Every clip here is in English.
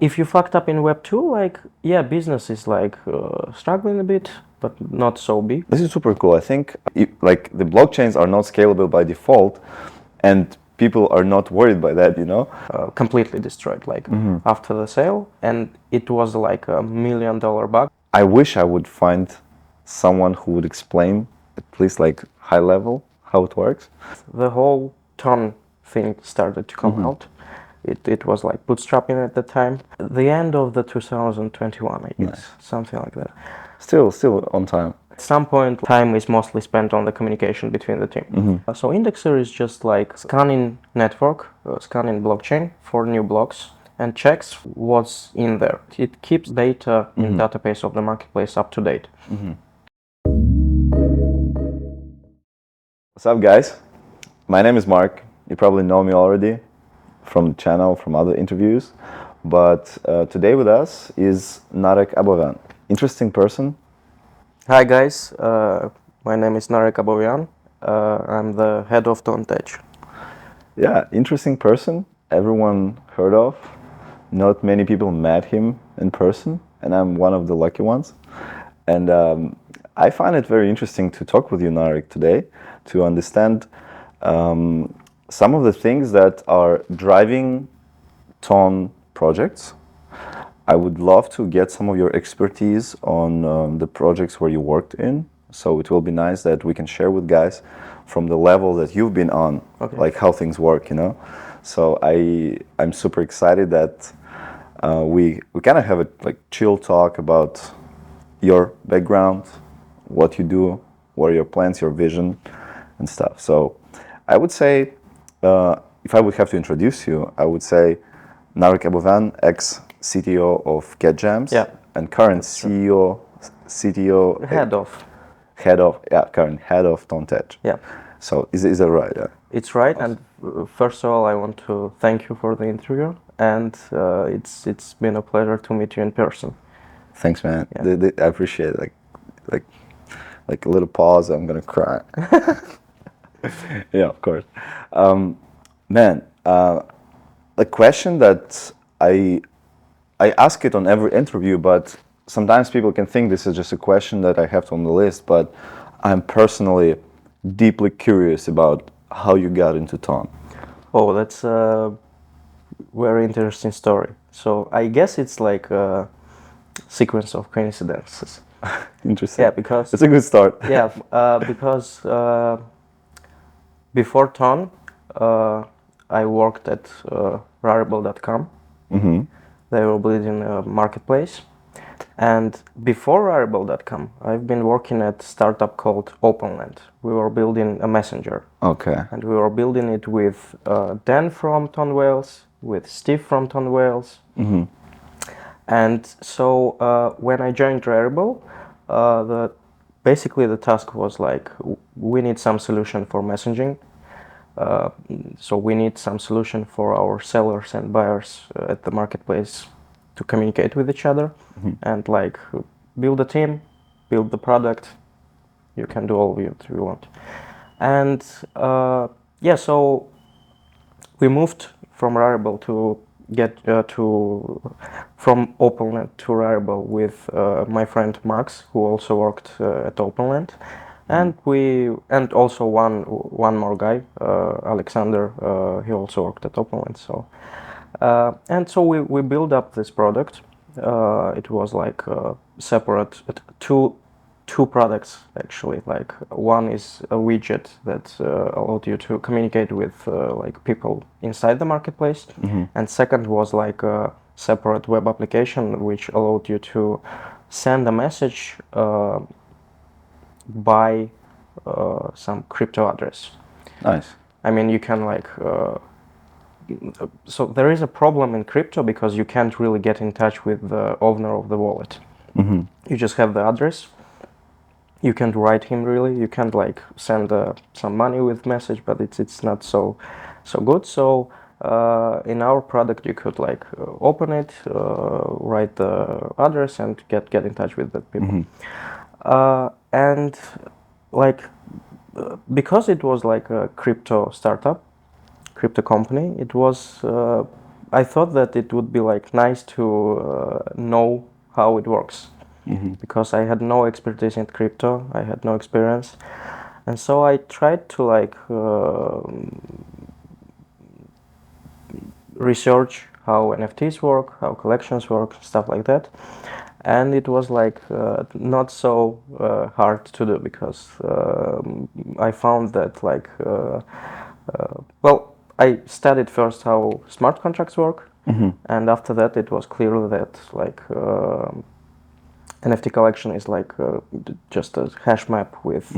If you fucked up in Web 2, like, yeah, business is like struggling a bit, but not so big. This is super cool. I think like the blockchains are not scalable by default, and people are not worried by that, you know? Completely destroyed, like after the sale, and it was like $1 million bug. I wish I would find someone who would explain, at least like high level, how it works. The whole Ton thing started to come out. It was like bootstrapping at the time. The end of the 2021, I guess, something like that. Still on time. At some point, time is mostly spent on the communication between the team. So Indexer is just like scanning network, scanning blockchain for new blocks and checks what's in there. It keeps data in database of the marketplace up to date. What's up, guys? My name is Mark. You probably know me already from the channel, from other interviews. But today with us is Narek Abovyan. Interesting person. Hi guys, my name is Narek Abovyan. I'm the head of TonTech. Yeah, interesting person. Everyone heard of. Not many people met him in person, and I'm one of the lucky ones. And I find it very interesting to talk with you, Narek, today to understand some of the things that are driving Ton projects. I would love to get some of your expertise on the projects where you worked in. So it will be nice that we can share with guys from the level that you've been on, like how things work, you know. So I'm super excited that we kind of have a like chill talk about your background, what you do, what are your plans, your vision, and stuff. So I would say, if I would have to introduce you, I would say Narek Abovyan, ex-CTO of GetGems, and current CTO, current head of TonTech. Yeah. So is that right? Yeah. It's right. Awesome. And first of all, I want to thank you for the interview, and it's been a pleasure to meet you in person. Thanks, man. Yeah. I appreciate it. Like a little pause. I'm gonna cry. Yeah, of course. Man, a question that I ask it on every interview, but sometimes people can think this is just a question that I have on the list, but I'm personally deeply curious about how you got into Ton. Oh, that's a very interesting story. So I guess it's like a sequence of coincidences. Interesting. Yeah, because it's a good start. Yeah, because before Ton, I worked at Rarible.com. They were building a marketplace. And before Rarible.com, I've been working at a startup called OpenLand. We were building a messenger. Okay. And we were building it with Dan from Ton Wales, with Steve from Ton Wales. And so when I joined Rarible, basically the task was like, we need some solution for messaging. So we need some solution for our sellers and buyers at the marketplace to communicate with each other and like build a team, build the product. You can do all of it if you want. And yeah, so we moved from Rarible to from OpenLand to Rarible with my friend Max, who also worked at OpenLand. And also one more guy, Alexander. He also worked at OpenLand. So and so we built up this product. It was like separate two products actually. Like one is a widget that allowed you to communicate with like people inside the marketplace, and second was like a separate web application which allowed you to send a message by some crypto address. Nice. I mean, you can like so there is a problem in crypto because you can't really get in touch with the owner of the wallet. You just have the address. You can't write him really. You can't like send some money with message, but it's not so good. So in our product, you could like open it, write the address, and get in touch with the people. And like because it was like a crypto startup, crypto company, it was I thought that it would be like nice to know how it works, because I had no expertise in crypto, I had no experience, and so I tried to like research how NFTs work, how collections work, stuff like that. And it was like not so hard to do, because I found that like well, I studied first how smart contracts work, and after that it was clear that like NFT collection is like just a hash map with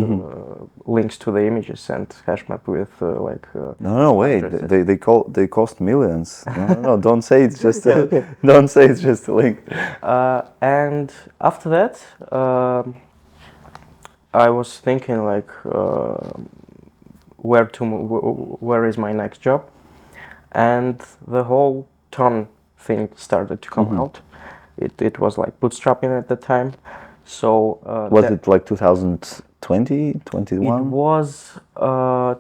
links to the images, and hash map with like No, wait. addresses. They cost millions. No. Don't say it's just a, Okay. don't say it's just a link. And after that, I was thinking like where is my next job, and the whole Ton thing started to come out. It was like bootstrapping at the time, so Was it like 2020, 21? it was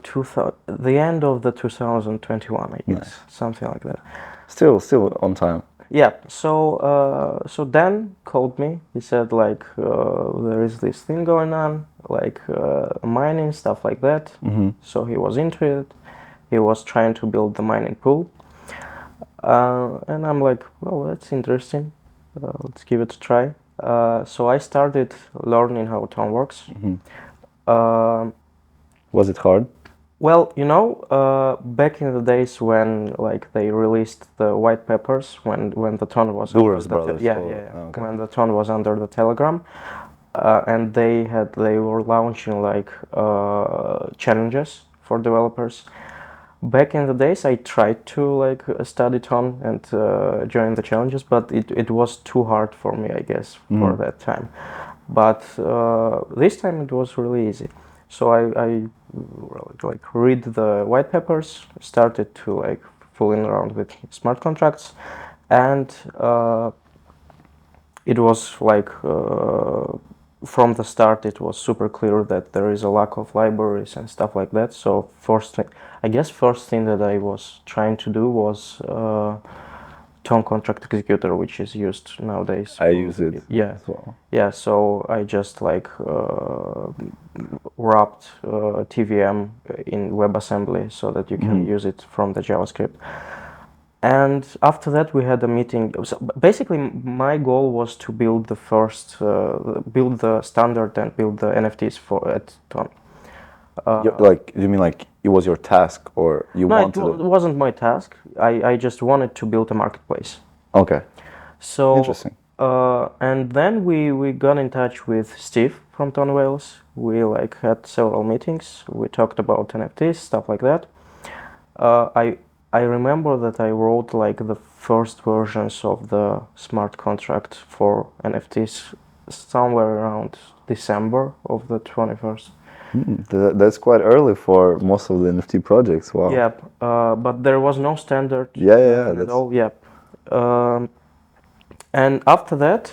2000, the end of the 2021, I guess, Nice. something like that. Still on time. Yeah, so Dan called me. He said like there is this thing going on, like mining stuff like that. So he was into it. He was trying to build the mining pool, and I'm like, well, that's interesting. Let's give it a try. So I started learning how Ton works. Was it hard? Well, back in the days when like they released the white papers, when the Ton was Doers under Brothers. yeah, or- yeah, yeah. oh, okay. When the Ton was under the Telegram, and they were launching like challenges for developers. Back in the days, I tried to like study Ton and join the challenges, but it was too hard for me, I guess, for that time. But this time it was really easy. So I like read the white papers, started to like fooling around with smart contracts, and it was like from the start it was super clear that there is a lack of libraries and stuff like that. So first thing that I was trying to do was Ton contract executor, which is used nowadays. I use it Yeah. as well. Yeah, so I just like wrapped TVM in WebAssembly so that you can use it from the JavaScript. And after that, we had a meeting. So basically, my goal was to build the first, build the standard and build the NFTs for at Ton. Like, you mean like it was your task, or you No, wanted it wasn't my task. I just wanted to build a marketplace. Okay. So Interesting. And then we got in touch with Steve from Ton Wales. We like had several meetings. We talked about NFTs, stuff like that. I remember that I wrote like the first versions of the smart contract for NFTs somewhere around December of the 21st. That's quite early for most of the NFT projects. Wow. Yep, but there was no standard. Yeah, nothing at that's- all. Yep. And after that,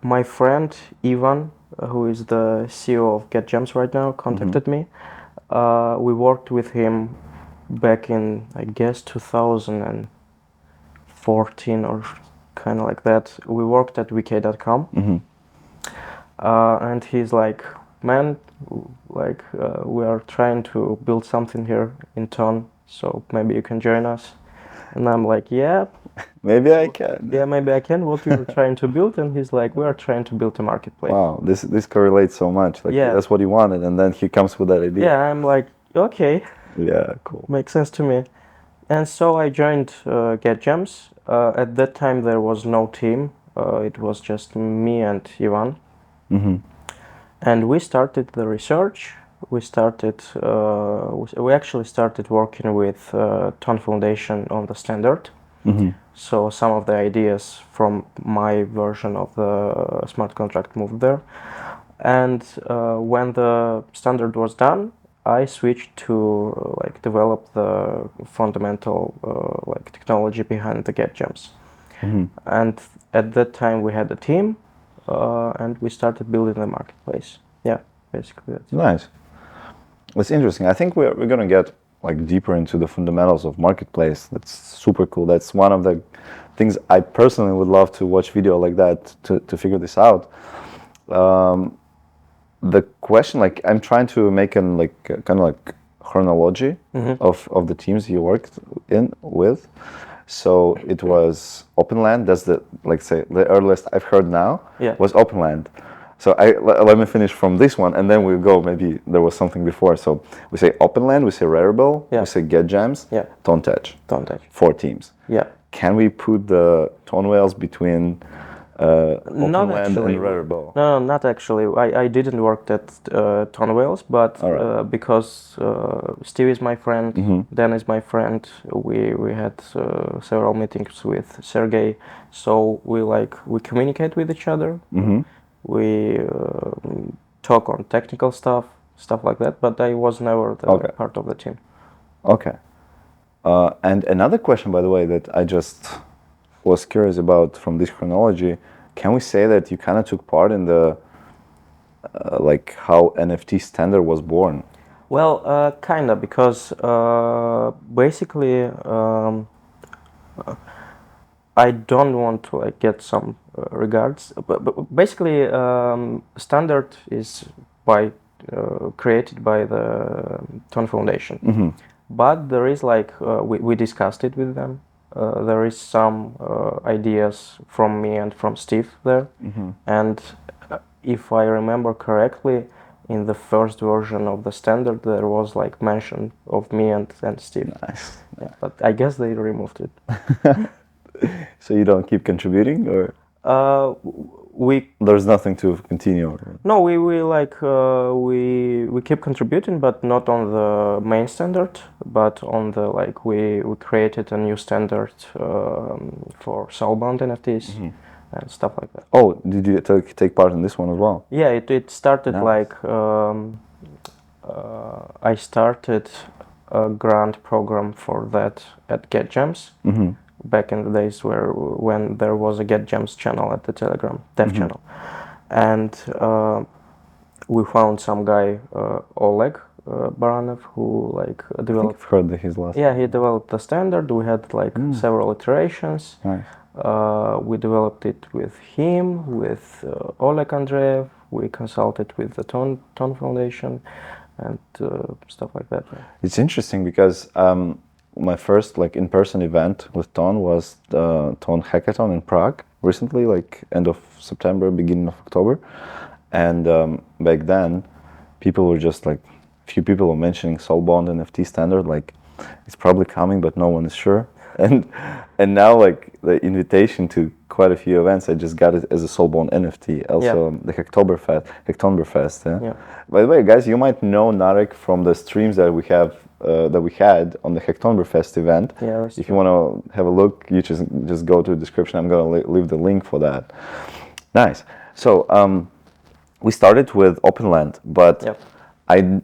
my friend Ivan, who is the CEO of GetGems right now, contacted me. We worked with him back in, I guess, 2014 or kind of like that. We worked at vk.com. And he's like, man, like we are trying to build something here in Ton, so maybe you can join us. And I'm like, yeah, Maybe I can. yeah, maybe I can. What we were trying to build? And he's like, we are trying to build a marketplace. Wow, this correlates so much. Like, Yeah. that's what you wanted, and then he comes with that idea. Yeah, I'm like, okay, Yeah, cool. makes sense to me. And so I joined GetGems. At that time, there was no team. It was just me and Ivan. And we started the research. We started. We actually started working with Ton Foundation on the standard. So some of the ideas from my version of the smart contract moved there. And when the standard was done, I switched to like develop the fundamental like technology behind the GetGems. And at that time we had a team, and we started building the marketplace. Yeah, basically that's it. Nice. It's interesting. I think we're gonna get like deeper into the fundamentals of marketplace. That's super cool. That's one of the things I personally would love to watch video like that to figure this out. The question, like, I'm trying to make an like kind of like chronology of the teams you worked with. So it was OpenLand. That's the, like, say, the earliest I've heard now was OpenLand. So let me finish from this one, and then we'll go. Maybe there was something before. So we say OpenLand, we say Rarible, we say GetGems, TonTech. 4 teams. Yeah. Can we put the Ton whales between OpenLand and Rarible? No, not actually. I didn't work at Ton Whales, but because Steve is my friend, Dan is my friend, we had several meetings with Sergey, so we communicate with each other. We talk on technical stuff like that, but I was never part of the team. Okay. And another question, by the way, that I just was curious about from this chronology, can we say that you kind of took part in the like how NFT standard was born? Well, kind of, because basically I don't want to like get some regards, but basically standard is created by the Ton Foundation. But there is like we discussed it with them. There is some ideas from me and from Steve there, and if I remember correctly, in the first version of the standard there was like mention of me and Steve. Nice. Yeah, but I guess they removed it. So you don't keep contributing, or there's nothing to continue? No, we keep contributing, but not on the main standard, but on the like we created a new standard for Soulbound NFTs and stuff like that. Oh, did you take part in this one as well? Yeah, it started like I started a grant program for that at GetGems. Back in the days when there was a GetGems channel at the Telegram dev channel, and we found some guy Oleg Baranov who like developed. I've heard his last. Yeah, he developed the standard. We had like several iterations. Nice. We developed it with him, with Oleg Andreev. We consulted with the Ton Foundation, and stuff like that. It's interesting because. My first like in-person event with Ton was the Ton Hackathon in Prague recently, like end of September, beginning of October. And back then, people were just like, few people were mentioning Soulbound NFT standard, like it's probably coming, but no one is sure. And now like the invitation to quite a few events, I just got it as a Soulbound NFT. Also the Hacktoberfest. Yeah. By the way, guys, you might know Narek from the streams that we have. That we had on the Hacktoberfest event. Yeah, if you want to have a look, you just go to the description. I'm going to leave the link for that. Nice. So we started with OpenLand, but I'm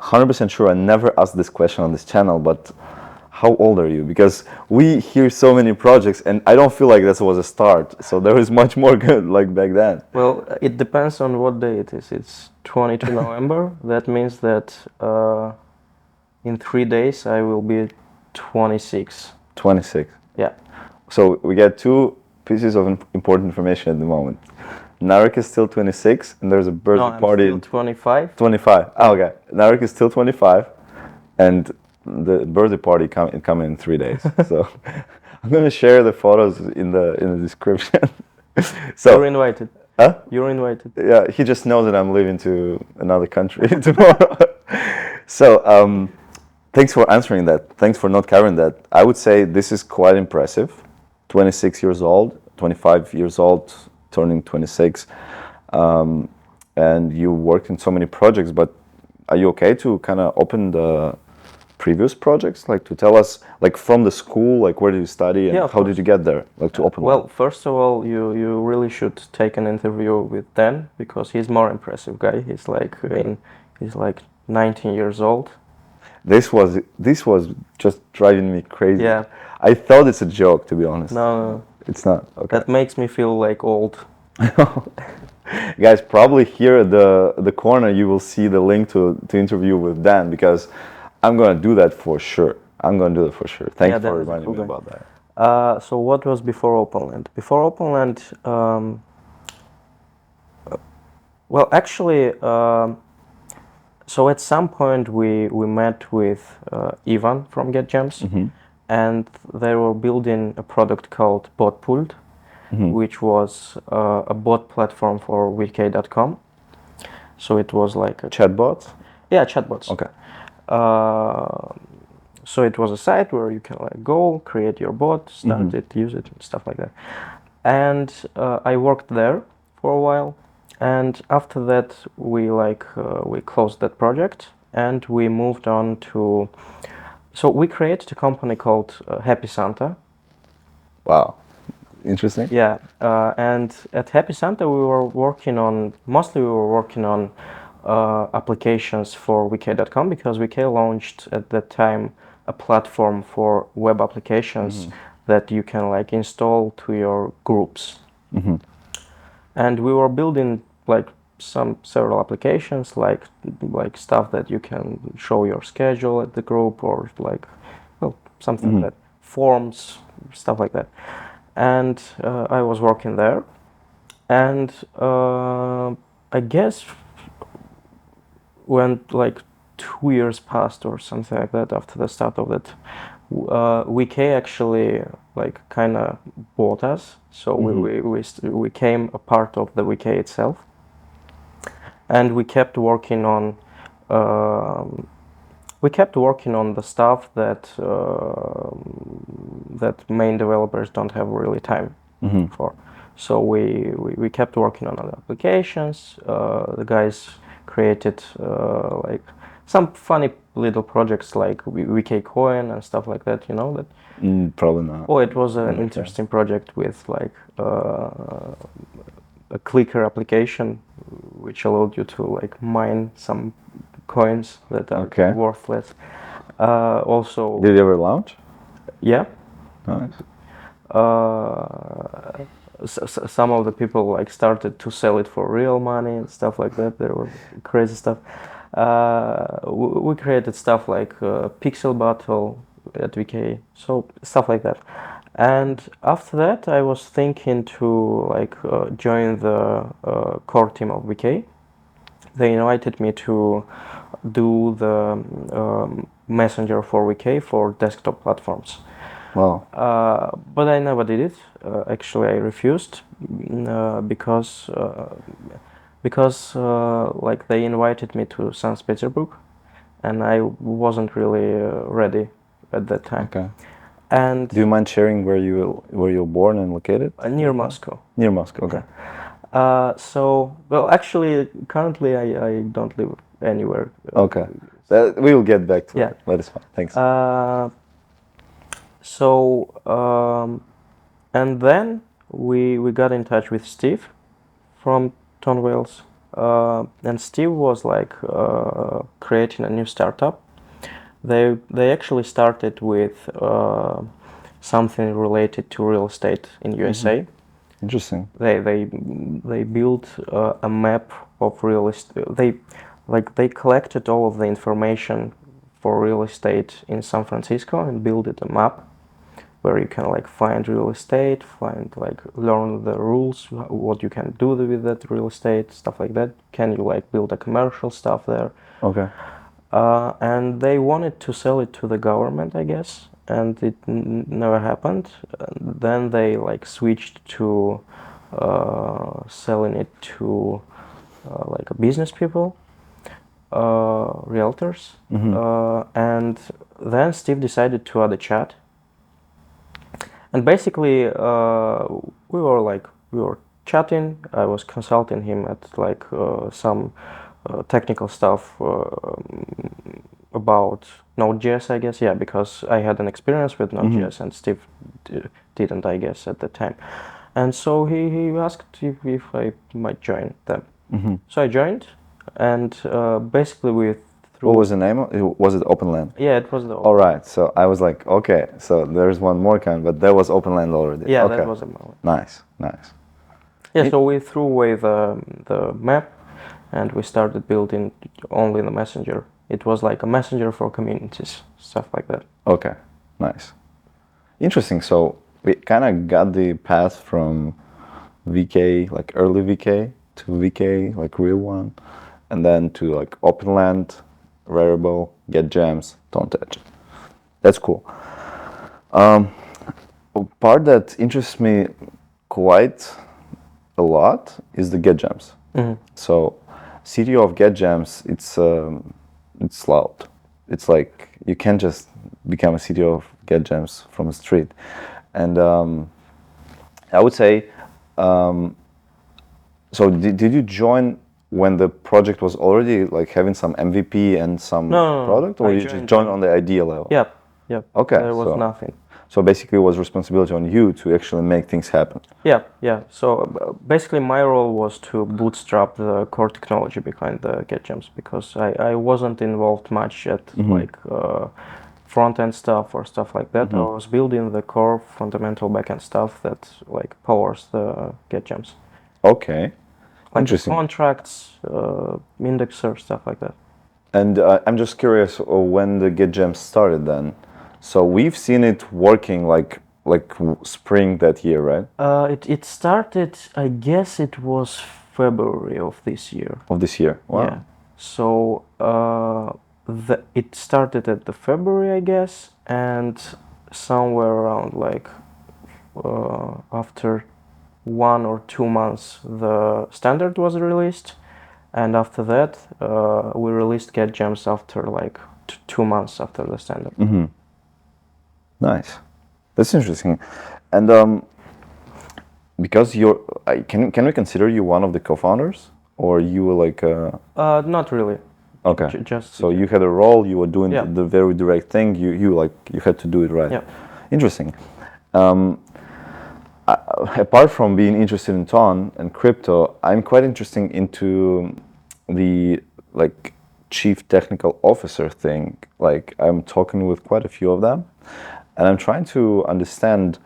100% sure I never asked this question on this channel, but how old are you? Because we hear so many projects and I don't feel like this was a start. So there is much more good like back then. Well, it depends on what day it is. It's 22 November. That means that in 3 days, I will be 26. 26. Yeah. So we get 2 pieces of important information at the moment. Narek is still 26, and there's a birthday party. I'm still 25. 25. Oh, okay. Narek is still 25, and the birthday party coming in 3 days. So I'm gonna share the photos in the description. So you're invited. Huh? You're invited. Yeah. He just knows that I'm leaving to another country tomorrow. So. Thanks for answering that. Thanks for not covering that. I would say this is quite impressive. 26 years old, 25 years old, turning 26. And you worked in so many projects, but are you okay to kind of open the previous projects? Like to tell us, like from the school, like where did you study and how did you get there? Like to open Well, first of all, you really should take an interview with Dan because he's more impressive guy. He's like 19 years old. This was just driving me crazy. Yeah. I thought it's a joke, to be honest. No. It's not. Okay. That makes me feel like old. Guys, probably here at the corner you will see the link to interview with Dan, because I'm gonna do that for sure. I'm gonna do that for sure. Thank you that for is a reminding cool me guy. about that. So what was before OpenLand? Before OpenLand, well, actually, so at some point we met with Ivan from GetGems, and they were building a product called BotPult, which was a bot platform for vk.com. So it was like a Chatbots? yeah, chatbots. Okay. So it was a site where you can like go create your bot, start it, use it, and stuff like that. And I worked there for a while, and after that we closed that project and we moved on to. So we created a company called Happy Santa. Wow. Interesting. Yeah, and at Happy Santa we were working on applications for vk.com because vk launched at that time a platform for web applications that you can like install to your groups. And we were building like several applications like stuff that you can show your schedule at the group or like something like that, forms, stuff like that. And I was working there, and I guess when like 2 years passed or something like that after the start of that, VK actually like kind of bought us, so we became a part of the VK itself, and we kept working on the stuff that main developers don't have really time for. So we kept working on other applications. The guys created like some funny little projects like VK Coin and stuff like that. You know that? Probably not. Oh, it was an interesting project with like a clicker application which allowed you to like mine some coins that are worthless. Also, did you ever launch? Yeah. Nice. Some of the people like started to sell it for real money and stuff like that. There were crazy stuff. We created stuff like Pixel Battle at VK, so stuff like that. And after that, I was thinking to like join the core team of VK. They invited me to do the messenger for VK for desktop platforms. Wow. But I never did it. Actually, I refused because like they invited me to St. Petersburg, and I wasn't really ready at that time. Okay. And do you mind sharing where you were born and located? Near Moscow. Near Moscow. Okay. So well, actually, currently I don't live anywhere. Okay. We will get back to that. That is fine. Thanks. And then we got in touch with Steve from Ton Wales, and Steve was like creating a new startup. They actually started with something related to real estate in USA. Interesting. They built a map of real estate. They collected all of the information for real estate in San Francisco and built a map where you can like find real estate, learn the rules, what you can do with that real estate, stuff like that. Can you like build a commercial stuff there? Okay. And they wanted to sell it to the government, I guess, and it never happened. Then they like switched to selling it to like business people, realtors, and then Steve decided to add a chat. And basically, we were chatting. I was consulting him at like some technical stuff about Node.js, I guess. Yeah, because I had an experience with Node.js and Steve didn't, I guess, at the time. And so he asked if I might join them. So I joined, and basically what was the name? Was it OpenLand? Yeah, it was the All right. So I was like, okay, so there's one more kind, but there was OpenLand already. Yeah, okay. That was a moment. Nice. Yeah, so we threw away the map, and we started building only the messenger It was like a messenger for communities, stuff like that. Okay, nice. Interesting. So we kind of got the path from VK, like early VK, to VK, like real one, and then to like Openland, Rarible, GetGems, TonTech. That's cool. Part that interests me quite a lot is the GetGems. So, CTO of GetGems, it's loud. It's like you can't just become a CTO of GetGems from the street. And I would say, so did you join when the project was already like having some MVP and some No, product, or I you joined just joined on the idea level? Yep. Okay, There was so nothing. so basically, it was responsibility on you to actually make things happen. Yeah. So basically, my role was to bootstrap the core technology behind the GetGems because I wasn't involved much at like front end stuff or stuff like that. I was building the core fundamental backend stuff that like powers the GetGems. Okay, Like interesting. contracts, indexer, stuff like that. And I'm just curious when the GetGems started then. So we've seen it working like spring that year, right? It started, I guess it was February of this year. Of this year. Wow. Yeah. So it started at the February, I guess, and somewhere around like after 1 or 2 months, the standard was released, and after that, we released GetGems after like 2 months after the standard. Nice. That's interesting. And because can we consider you one of the co-founders, or you were like Not really. okay. Just So you had a role. You were doing Yeah. the very direct thing. You had to do it right. Yeah. Interesting. Apart from being interested in Ton and crypto, I'm quite interested into the like chief technical officer thing. Like I'm talking with quite a few of them, and I'm trying to understand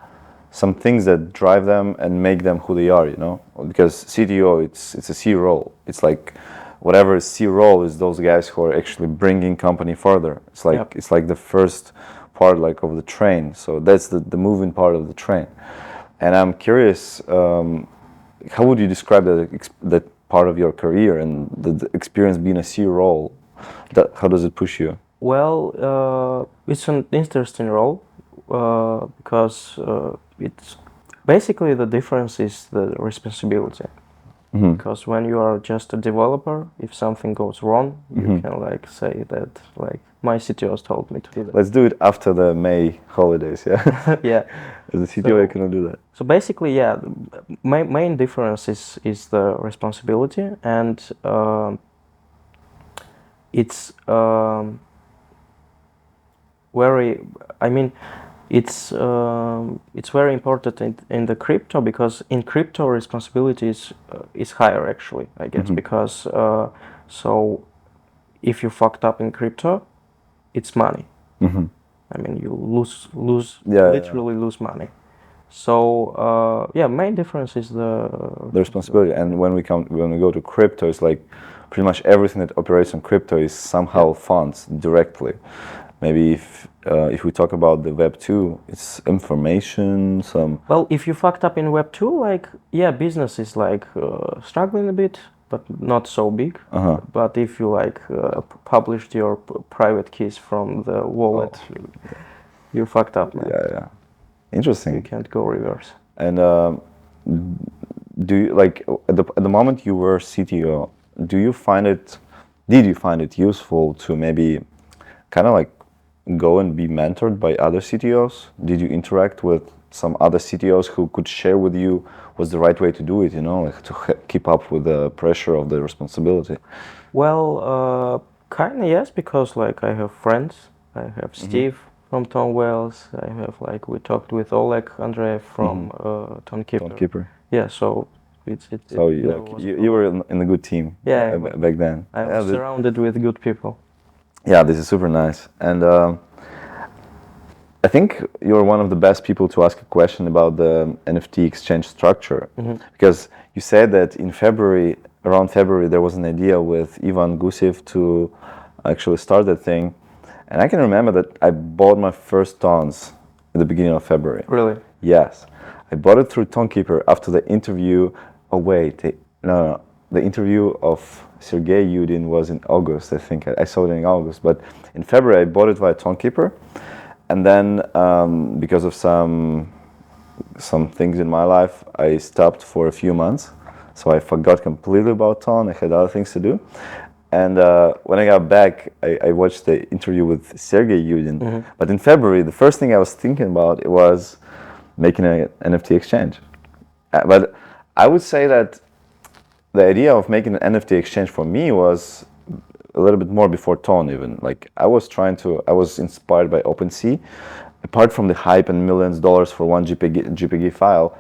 some things that drive them and make them who they are. You know, because CTO, it's a C role. It's like whatever is C role is those guys who are actually bringing company further. It's like Yep. it's like the first part like of the train. So that's the moving part of the train. And I'm curious, how would you describe that part of your career and the experience being a C role? How does it push you? Well, it's an interesting role because it's basically the difference is the responsibility. Because when you are just a developer, if something goes wrong, you can like say that like my CTOs told me to do that. Let's do it after the May holidays, yeah? Yeah. As a CTO, I cannot do that. So basically, yeah, my main difference is the responsibility, and it's very. I mean, it's very important in the crypto because in crypto responsibility is higher actually, I guess, because so if you fucked up in crypto, it's money. I mean, you literally lose money. So main difference is the responsibility. And when we go to crypto, it's like pretty much everything that operates on crypto is somehow funds directly. Maybe if we talk about the Web 2, it's information, some. Well, if you fucked up in Web 2, like business is like struggling a bit, but not so big. But if you like published your private keys from the wallet, you fucked up, man. Yeah. Interesting. You can't go reverse. And do you like at the moment you were CTO? Did you find it useful to maybe kind of like go and be mentored by other CTOs? Did you interact with some other CTOs who could share with you what's the right way to do it? You know, like to keep up with the pressure of the responsibility. Well, kind of yes, because like I have friends. I have Steve from Tom Wells. I have like we talked with Oleg Andreev from TonKeeper. Yeah, so it's so you were in a good team. Yeah, back then. I was surrounded with good people. Yeah, this is super nice, and I think you're one of the best people to ask a question about the NFT exchange structure, because you said that in around February, there was an idea with Ivan Gusev to actually start that thing. And I can remember that I bought my first tons at the beginning of February. Really? Yes. I bought it through Tonkeeper after the interview. Oh, wait. No. The interview of Sergey Yudin was in August, I think. I saw it in August. But in February, I bought it via Tonkeeper. And then because of some things in my life, I stopped for a few months. So I forgot completely about Ton. I had other things to do. And when I got back, I watched the interview with Sergey Yudin. But in February, the first thing I was thinking about was making an NFT exchange. But I would say that the idea of making an NFT exchange for me was a little bit more before Ton even. Like I was inspired by OpenSea. Apart from the hype and millions of dollars for one JPG file,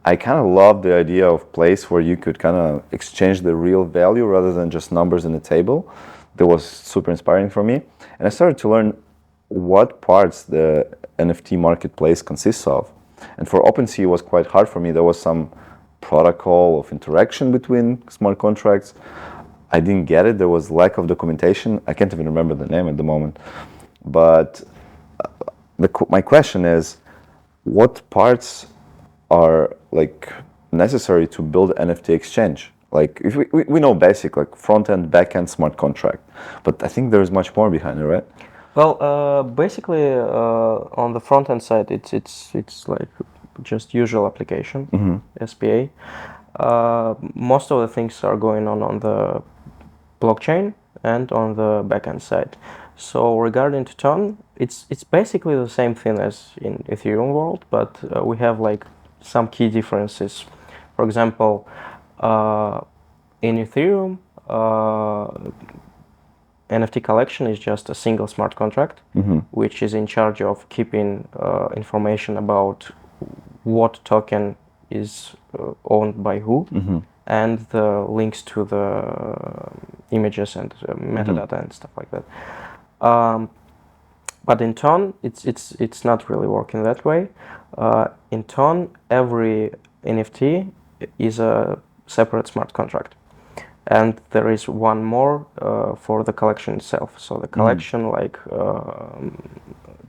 I kind of love the idea of place where you could kind of exchange the real value rather than just numbers in a table. That was super inspiring for me. And I started to learn what parts the NFT marketplace consists of. And for OpenSea, it was quite hard for me. There was some protocol of interaction between smart contracts. I didn't get it. There was lack of documentation. I can't even remember the name at the moment. But my question is, what parts are like necessary to build NFT exchange? Like if we know basic, like front end, back end, smart contract, but I think there's much more behind it, right? Well, basically, on the front end side, it's like just usual application, SPA. Most of the things are going on the blockchain and on the backend side. So regarding to Ton, it's basically the same thing as in Ethereum world, but we have like some key differences. For example, in Ethereum, NFT collection is just a single smart contract, which is in charge of keeping information about what token is owned by who, and the links to the images and metadata and stuff like that. But in Ton, it's not really working that way. In Ton, every NFT is a separate smart contract. And there is one more for the collection itself. So the collection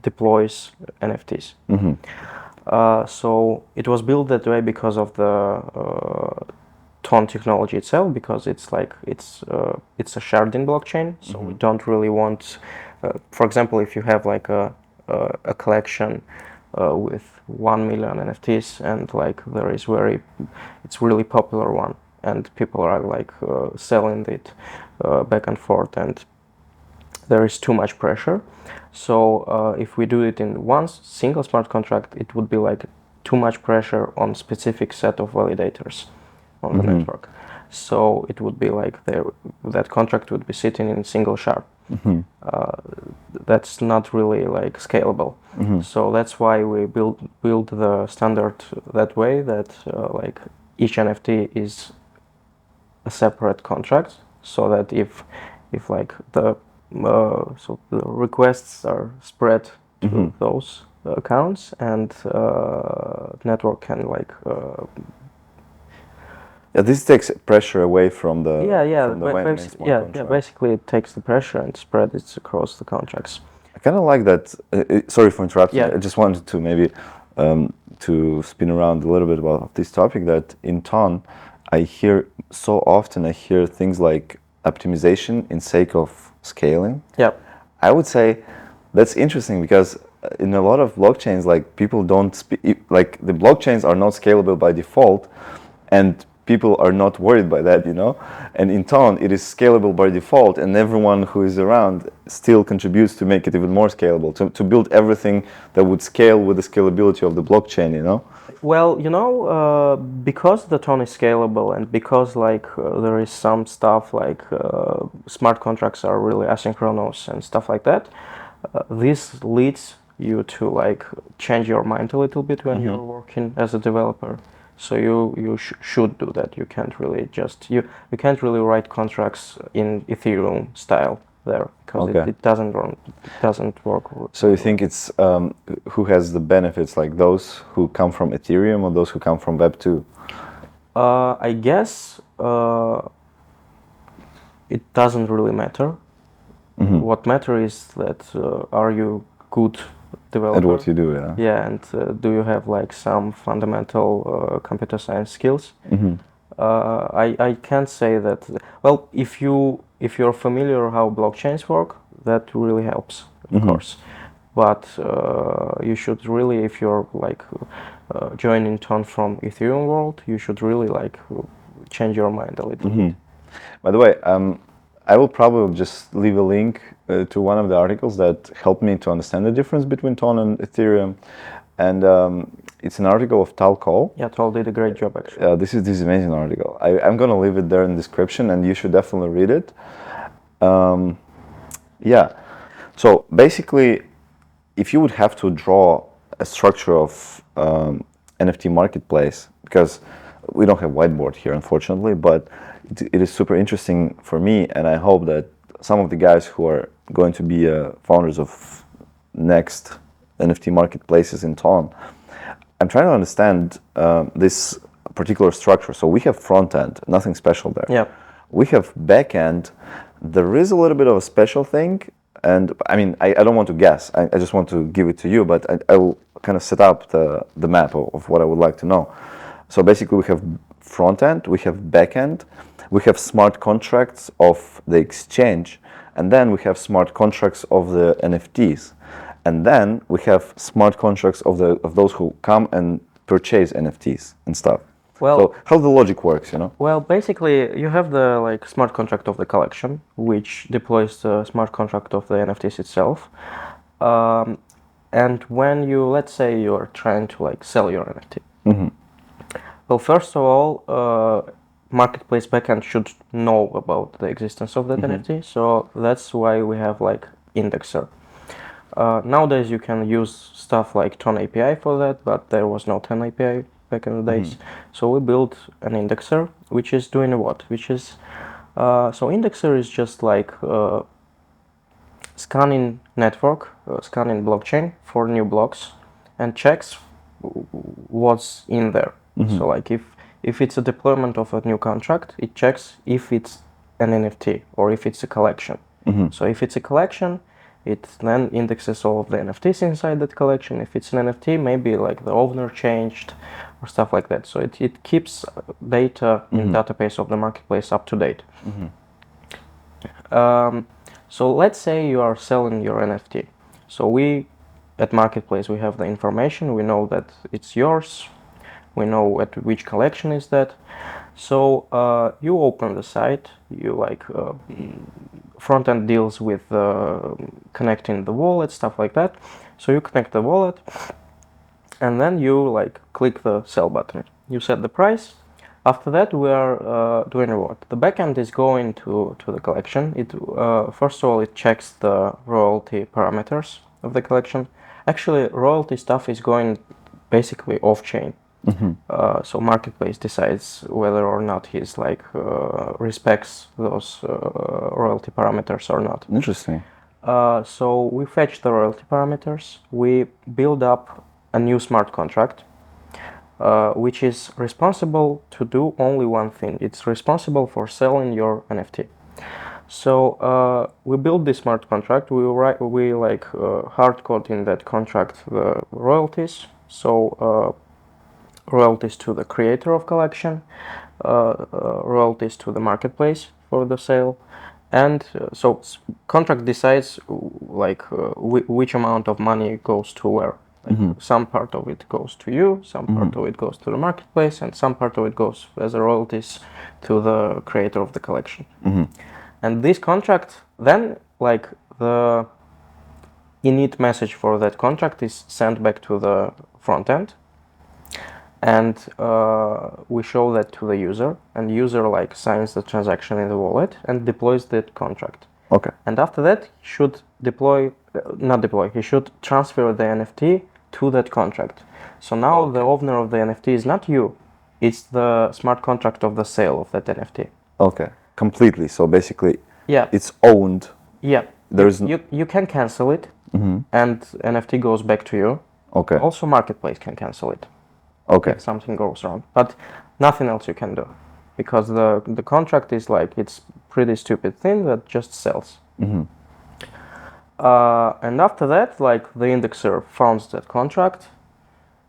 deploys NFTs. So it was built that way because of the Ton technology itself, because it's a sharding blockchain. So we don't really want, for example, if you have like a collection with 1 million NFTs and like it's really popular one, and people are like selling it back and forth, and there is too much pressure. So if we do it in one single smart contract, it would be like too much pressure on specific set of validators on the network. So it would be like that contract would be sitting in single shard. That's not really like scalable. So that's why we build the standard that way, that like each NFT is a separate contract, so that if like the requests are spread to those accounts, and network can like this takes pressure away from the main smart contract. Basically it takes the pressure and spread it across the contracts. I kind of like that. Sorry for interrupting. Yeah. I just wanted to maybe to spin around a little bit about this topic, that in Ton, I hear things like optimization in sake of scaling. Yeah. I would say that's interesting, because in a lot of blockchains, like people don't like the blockchains are not scalable by default, and people are not worried by that, And in Ton, it is scalable by default, and everyone who is around still contributes to make it even more scalable, to build everything that would scale with the scalability of the blockchain, Well, because the Ton is scalable, and because like there is some stuff like smart contracts are really asynchronous and stuff like that, this leads you to like change your mind a little bit when you're working as a developer. So you should do that. You can't really you can't really write contracts in Ethereum style there, because it doesn't work. So you think it's who has the benefits, like those who come from Ethereum or those who come from Web 2? I guess it doesn't really matter. What matters is that are you good developer? At what you do, yeah. Yeah, and do you have like some fundamental computer science skills? I can't say that. Well, if you're familiar how blockchains work, that really helps, of course. But you should really, if you're like joining Ton from Ethereum world, you should really like change your mind a little bit. By the way, I will probably just leave a link to one of the articles that helped me to understand the difference between Ton and Ethereum, and it's an article of Tal Cole. Yeah, Tal did a great job actually. This is amazing article. I'm gonna leave it there in the description, and you should definitely read it. Yeah. So basically, if you would have to draw a structure of NFT marketplace, because we don't have whiteboard here, unfortunately, but it is super interesting for me, and I hope that some of the guys who are going to be founders of next NFT marketplaces in Ton, I'm trying to understand this particular structure. So we have front end, nothing special there. Yeah. We have back end. There is a little bit of a special thing, and I mean, I don't want to guess. I just want to give it to you, but I will kind of set up the map of what I would like to know. So basically, we have front end, we have back end, we have smart contracts of the exchange, and then we have smart contracts of the NFTs, and then we have smart contracts of those who come and purchase NFTs and stuff. Well, so how the logic works, you know? Well, basically, you have the like smart contract of the collection, which deploys the smart contract of the NFTs itself. And when you, let's say, you're trying to like sell your NFT. Well, first of all, marketplace backend should know about the existence of that NFT. So that's why we have like indexer. Nowadays, you can use stuff like Ton API for that, but there was no Ton API back in the days. So we built an indexer, which is doing what? Which is, so indexer is just like scanning network, scanning blockchain for new blocks and checks what's in there. So like if it's a deployment of a new contract, it checks if it's an NFT or if it's a collection. So if it's a collection, it then indexes all of the NFTs inside that collection. If it's an NFT, maybe like the owner changed or stuff like that. So it keeps data in database of the marketplace up to date. So let's say you are selling your NFT. So we, at marketplace, we have the information. We know that it's yours. We know at which collection is that. So you open the site. You like front end deals with connecting the wallet, stuff like that. So you connect the wallet, and then you like click the sell button. You set the price. After that, we are doing what? The backend is going to the collection. It first of all, it checks the royalty parameters of the collection. Actually, royalty stuff is going basically off chain. So marketplace decides whether or not he's like respects those royalty parameters or not. Interesting. So we fetch the royalty parameters. We build up a new smart contract, which is responsible to do only one thing. It's responsible for selling your NFT. So we build this smart contract. We hard code in that contract the royalties. So royalties to the creator of collection, royalties to the marketplace for the sale, and so contract decides like which amount of money goes to where. Like some part of it goes to you, some part of it goes to the marketplace, and some part of it goes as a royalties to the creator of the collection. And this contract then, like the init message for that contract is sent back to the front end. And we show that to the user, and user like signs the transaction in the wallet and deploys that contract. Okay. And after that, he should he should transfer the NFT to that contract. So now the owner of the NFT is not you, it's the smart contract of the sale of that NFT. Okay. Completely. So basically, yeah, it's owned. Yeah. There's you can cancel it, and NFT goes back to you. Okay. Also, marketplace can cancel it. Okay. If something goes wrong, but nothing else you can do, because the contract is like, it's pretty stupid thing that just sells. And after that, like the indexer founds that contract,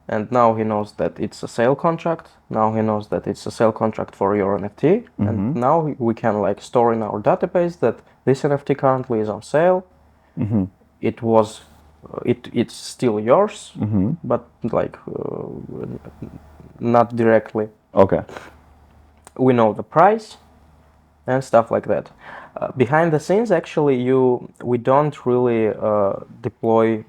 and now he knows that it's a sale contract. Now he knows that it's a sale contract for your NFT, and now we can like store in our database that this NFT currently is on sale. It was, it's still yours, but like not directly. Okay. We know the price and stuff like that. Behind the scenes, actually, we don't really deploy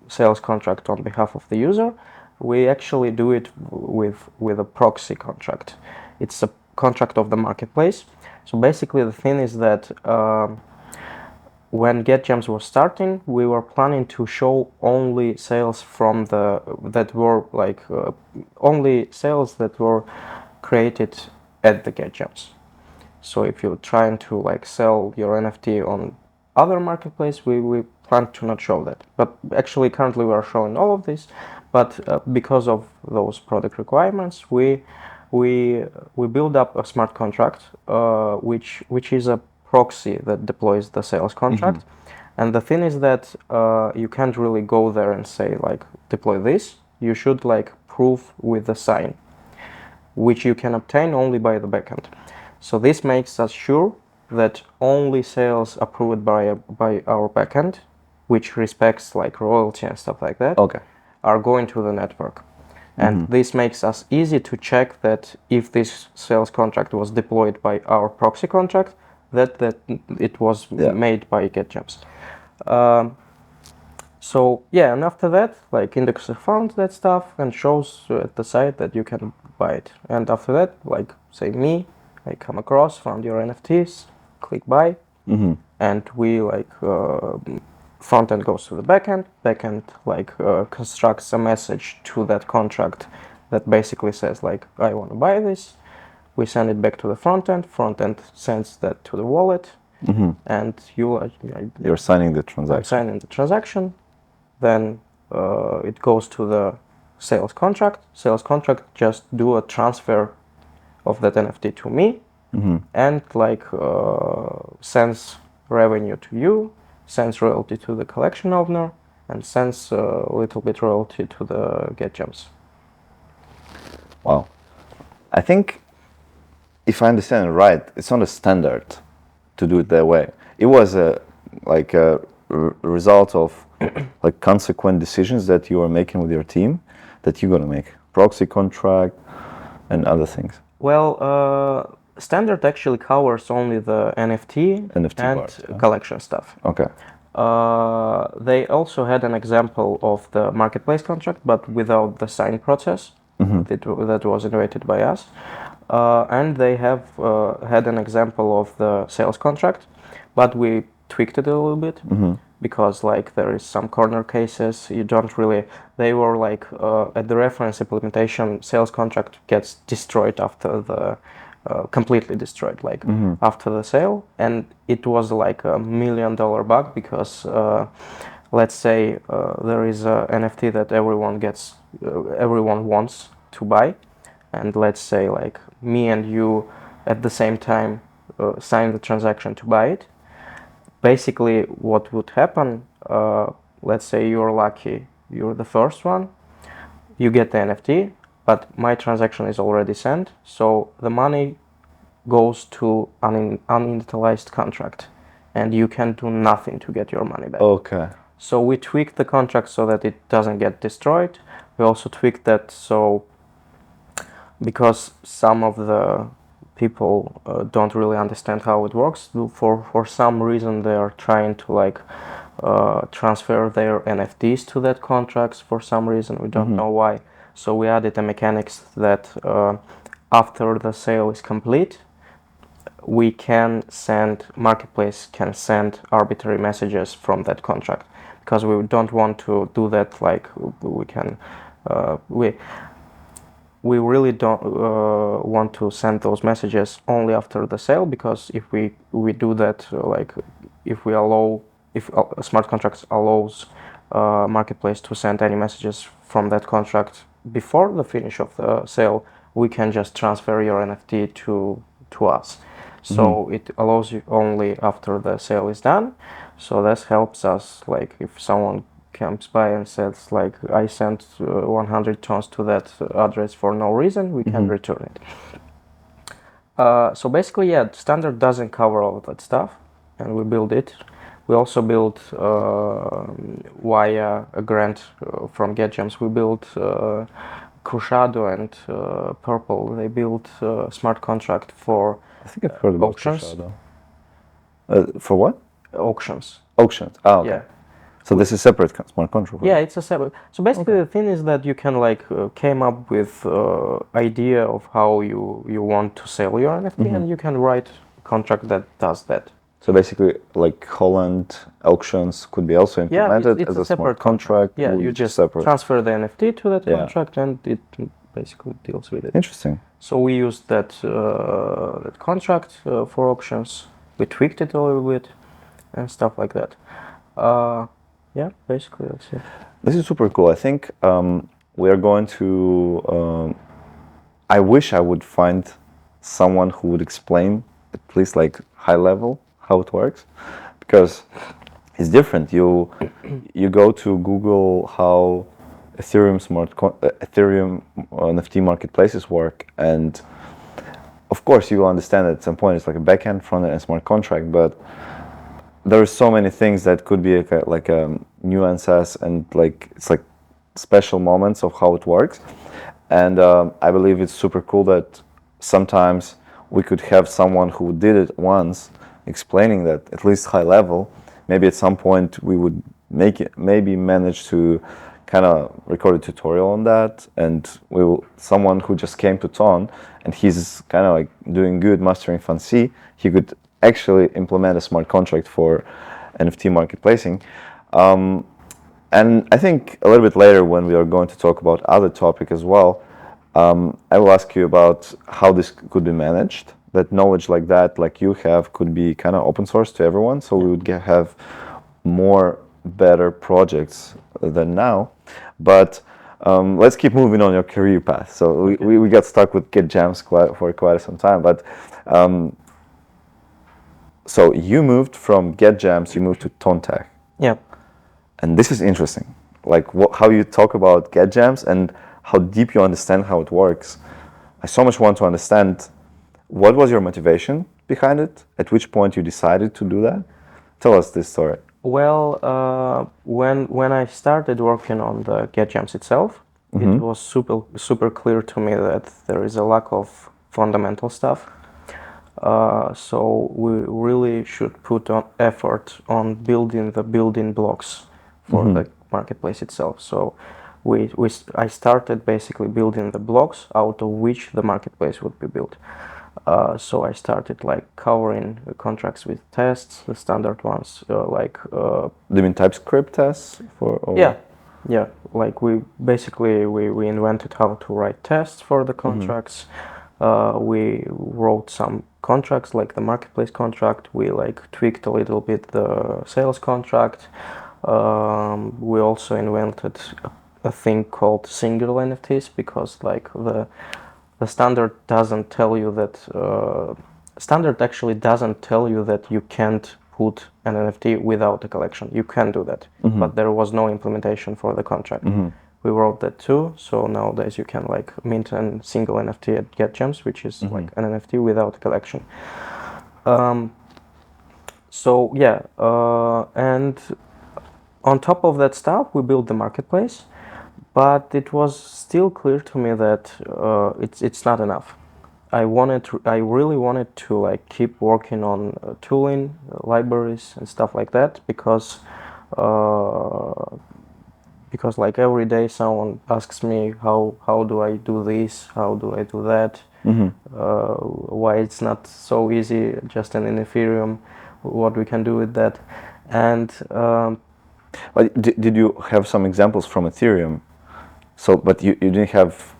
sales contract on behalf of the user. We actually do it with a proxy contract. It's a contract of the marketplace. So basically, the thing is that when GetGems was starting, we were planning to show only sales from that were like only sales that were created at the GetGems. So if you're trying to like sell your NFT on other marketplace, we plan to not show that. But actually, currently we are showing all of this. But because of those product requirements, we build up a smart contract, which is a proxy that deploys the sales contract. And the thing is that you can't really go there and say like deploy this. You should like prove with the sign, which you can obtain only by the backend. So this makes us sure that only sales approved by our backend, which respects like royalty and stuff like that, are going to the network. And this makes us easy to check that if this sales contract was deployed by our proxy contract, that it was made by GetGems. So yeah, and after that, like indexer found that stuff and shows at the site that you can buy it. And after that, like say me, I come across, found your NFTs, click buy, and we like front end goes to the backend. Backend like constructs a message to that contract that basically says like I want to buy this. We send it back to the front end. Front end sends that to the wallet, and you're signing the transaction. I'm signing the transaction. Then it goes to the sales contract. Sales contract just do a transfer of that NFT to me, and like sends revenue to you, sends royalty to the collection owner, and sends a little bit royalty to the GetGems. Wow. I think, if I understand it right, it's not a standard to do it that way. It was a result of like consequent decisions that you are making with your team that you're gonna make. Proxy contract and other things. Well, standard actually covers only the NFT and part, collection stuff. Okay. They also had an example of the marketplace contract, but without the sign process that was innovated by us. And they have had an example of the sales contract, but we tweaked it a little bit because like there is some corner cases you don't really. They were like at the reference implementation, sales contract gets destroyed after the completely destroyed, like after the sale, and it was like $1 million bug because let's say there is a NFT that everyone wants to buy, and let's say like me and you at the same time sign the transaction to buy it. Basically what would happen, let's say you're lucky, you're the first one, you get the NFT, but my transaction is already sent, so the money goes to an uninitialized contract, and you can do nothing to get your money back. Okay. So we tweaked the contract so that it doesn't get destroyed. We also tweaked that so because some of the people don't really understand how it works. For some reason, they are trying to like transfer their NFTs to that contracts. For some reason, we don't know why. So we added a mechanics that after the sale is complete, marketplace can send arbitrary messages from that contract, because we don't want to do that. Like we really don't want to send those messages only after the sale, because if we do that, like if smart contracts allows marketplace to send any messages from that contract before the finish of the sale, we can just transfer your NFT to us. So it allows you only after the sale is done. So this helps us, like if someone comes by and says like I sent 100 tons to that address for no reason, we can return it. So basically, yeah, standard doesn't cover all of that stuff, and we build it. We also built via a grant from GetGems. We built Cruciado and Purple. They built a smart contract for I think I've heard about auctions. Cruciado. For what? Auctions. Auctions. Ah, okay. Yeah. So this is separate smart contract. Yeah, it's a separate. So basically, the thing is that you can like came up with idea of how you want to sell your NFT, and you can write a contract that does that. So basically, like Holland auctions could be also implemented it's as a a smart separate contract. Yeah, you just transfer the NFT to that contract, and it basically deals with it. Interesting. So we used that that contract for auctions. We tweaked it a little bit and stuff like that. Yeah, basically that's it. This is super cool. I think we are going to. I wish I would find someone who would explain at least like high level how it works, because it's different. You go to Google how Ethereum NFT marketplaces work, and of course you will understand at some point it's like a backend, front end, and smart contract, but there are so many things that could be like nuances and like it's like special moments of how it works. And I believe it's super cool that sometimes we could have someone who did it once explaining that at least high level. Maybe at some point we would maybe manage to kind of record a tutorial on that, and someone who just came to Ton and he's kind of like doing good mastering fancy, he could actually implement a smart contract for NFT marketplacing. And I think a little bit later when we are going to talk about other topic as well, I will ask you about how this could be managed. That knowledge like that, like you have, could be kind of open source to everyone. So we would have more better projects than now. But let's keep moving on your career path. So we got stuck with GetGems for quite some time. But so you moved from GetGems, you moved to TonTech. Yeah. And this is interesting, like how you talk about GetGems and how deep you understand how it works. I so much want to understand what was your motivation behind it, at which point you decided to do that. Tell us this story. Well, when I started working on the GetGems itself, it was super clear to me that there is a lack of fundamental stuff. So we really should put on effort on building the building blocks for the marketplace itself. So I started basically building the blocks out of which the marketplace would be built. So I started like covering the contracts with tests, the standard ones, like. Do you mean TypeScript tests for? Or? Yeah. Like we invented how to write tests for the contracts. We wrote some contracts like the marketplace contract. We like tweaked a little bit the sales contract. We also invented a thing called single NFTs, because like the standard doesn't tell you that standard actually doesn't tell you that you can't put an NFT without a collection. You can do that, but there was no implementation for the contract. We wrote that too, so nowadays you can like mint a single NFT at GetGems, which is like an NFT without a collection. So yeah, and on top of that stuff, we built the marketplace, but it was still clear to me that it's not enough. I really wanted to like keep working on tooling, libraries, and stuff like that, because like every day someone asks me how do I do this, how do I do that, why it's not so easy just in Ethereum, what we can do with that. And but did you have some examples from Ethereum? So, but you didn't have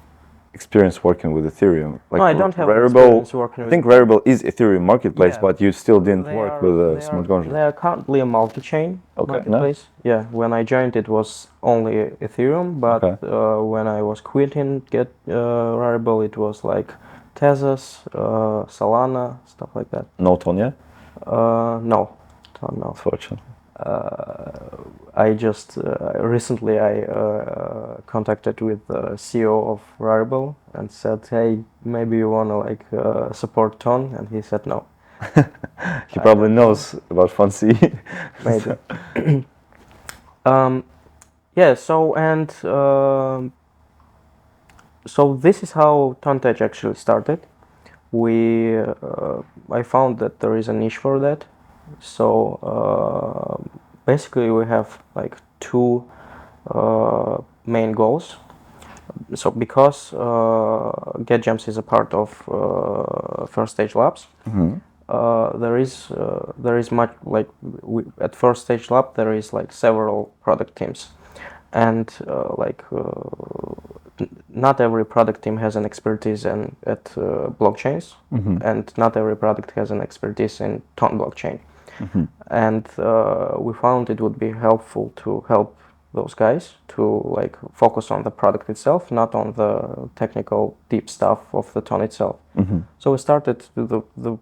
experience working with Ethereum. Like no, I don't have Rarible, experience working with. I think Rarible is Ethereum marketplace, but you still didn't work with a smart contract. They are currently a multi-chain marketplace. No? Yeah, when I joined it was only Ethereum, but when I was quitting Rarible, it was like Tezos, Solana, stuff like that. No Ton yet? No, no. Unfortunately. I just recently I contacted with the CEO of Rarible and said, "Hey, maybe you wanna like support Ton," and he said no. He probably knows about Fund C. Maybe. Yeah. So and so this is how TonTech actually started. I found that there is a niche for that. So basically, we have like two main goals. So because GetGems is a part of First Stage Labs, there is much like at First Stage Lab there is like several product teams, and not every product team has an expertise at blockchains, and not every product has an expertise in Ton blockchain. And we found it would be helpful to help those guys to like focus on the product itself, not on the technical deep stuff of the Ton itself. So we started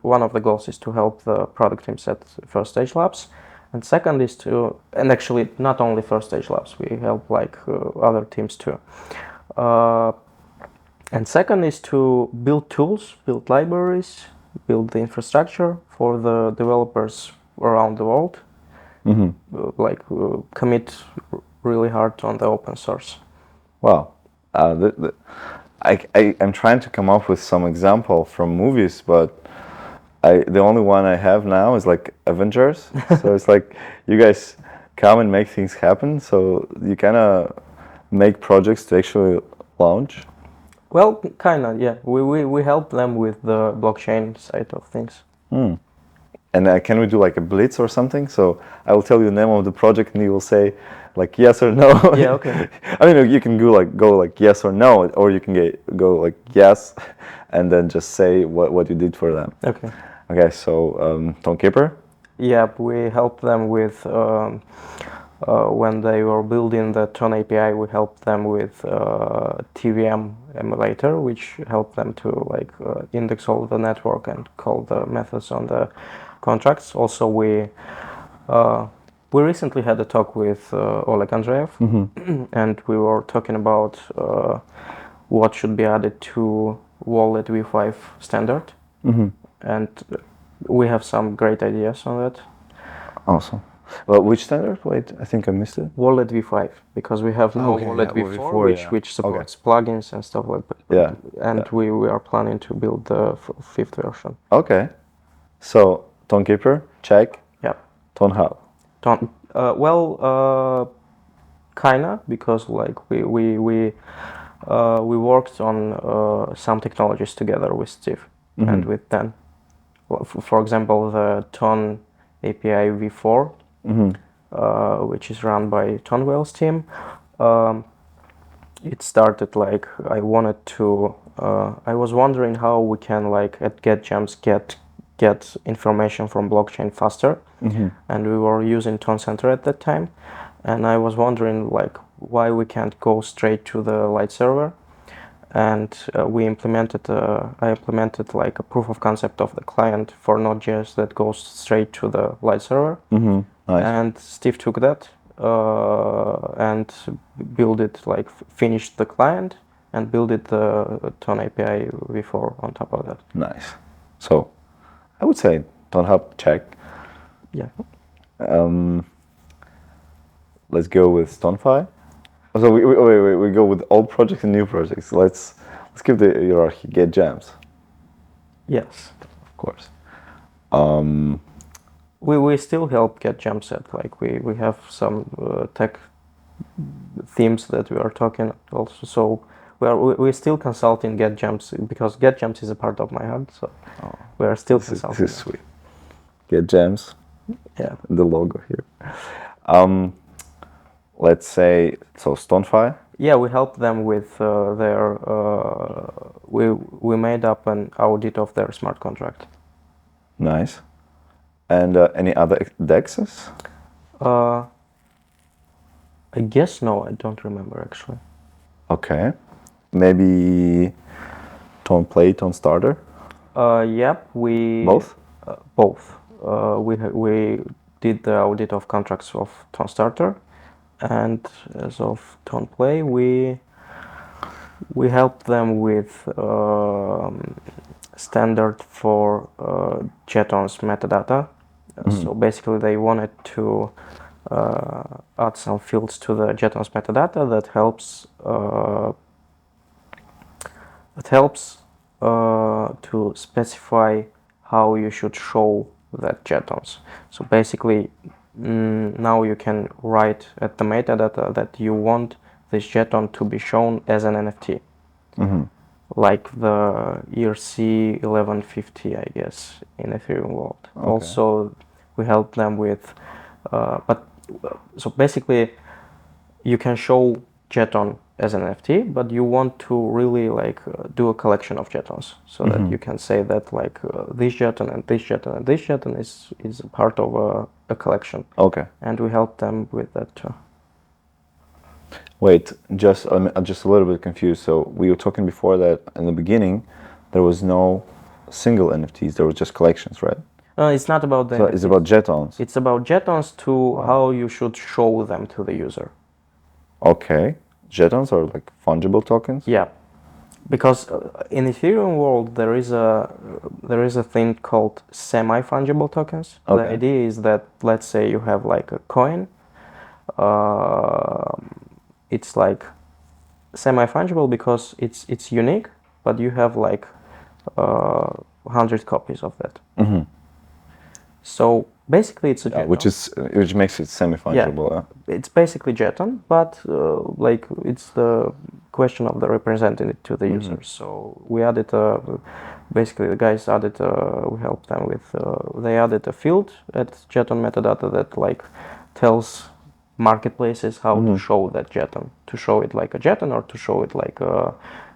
one of the goals is to help the product teams at First Stage Labs, and second is and actually not only First Stage Labs, we help like other teams too. And second is to build tools, build libraries, build the infrastructure for the developers around the world, commit really hard on the open source. Wow. I'm trying to come up with some example from movies, but the only one I have now is like Avengers. So it's like you guys come and make things happen. So you kind of make projects to actually launch. Well, kind of, yeah. We help them with the blockchain side of things. And can we do like a Blitz or something? So I will tell you the name of the project, and you will say like yes or no. Yeah, okay. I mean, you can go like yes or no, or you can go like yes, and then just say what you did for them. Okay. Okay. So Tonkeeper. Yeah, we help them with when they were building the Ton API. We helped them with TVM emulator, which helped them to like index all the network and call the methods on the contracts. Also, we recently had a talk with Oleg Andreev, and we were talking about what should be added to Wallet v5 standard, and we have some great ideas on that. Awesome. Well, which standard? Wait, I think I missed it. Wallet v5, because we have now Wallet v4, which supports plugins and stuff like that. Yeah. And we are planning to build the fifth version. Okay. So Tonkeeper, check. Yeah. TonHub. Kinda, because like we worked on some technologies together with Steve and with Dan. Well, for example, the Ton API v4, which is run by Ton Whale's team. It started like I was wondering how we can like at GetGems get information from blockchain faster, and we were using Ton Center at that time, and I was wondering like why we can't go straight to the light server, and I implemented like a proof of concept of the client for Node.js that goes straight to the light server. Nice. And Steve took that and built it, like finished the client and built it the Ton API v4 on top of that. Nice. So I would say TonHub, check. Yeah. Let's go with StonFi. So we go with old projects and new projects. Let's keep the hierarchy. GetGems. Yes. Of course. We still help GetGems at like we have some tech themes that we are talking also. So we still consulting GetGems because GetGems is a part of my hub. So we are still consulting. This is sweet. GetGems. Yeah. The logo here. Let's say so StonFi. Yeah, we help them with their. We made up an audit of their smart contract. Nice. And any other DEXs? I guess no, I don't remember actually. Okay. Maybe Ton Play, Ton Starter? Yep, we Both? both. We did the audit of contracts of Ton Starter, and as of Ton Play, we helped them with standard for Jeton's metadata. So basically, they wanted to add some fields to the Jeton's metadata that helps to specify how you should show that Jetons. So basically, now you can write at the metadata that you want this Jeton to be shown as an NFT, like the ERC 1150, I guess, in Ethereum world. Okay. Also, we help them with, so basically, you can show Jeton as an NFT, but you want to really do a collection of Jetons, so that you can say that this Jeton and this Jeton and this Jeton is a part of a collection. Okay. And we help them with that too. Wait, I'm just a little bit confused. So we were talking before that in the beginning, there was no single NFTs. There was just collections, right? It's not about the So NFTs. it's about Jetons. It's about Jetons to how you should show them to the user. Okay. Jetons are like fungible tokens? Yeah, because in Ethereum world there is a thing called semi-fungible tokens. Okay. The idea is that, let's say you have like a coin, it's like semi-fungible because it's unique, but you have like 100 copies of that. So basically it's a Jeton. Which makes it semi-fungible. Yeah, it's basically Jeton, but it's the question of the representing it to the users. So we added basically the guys added we helped them with they added a field at Jeton metadata that tells marketplaces how to show that Jeton, to show it like a Jeton or to show it like a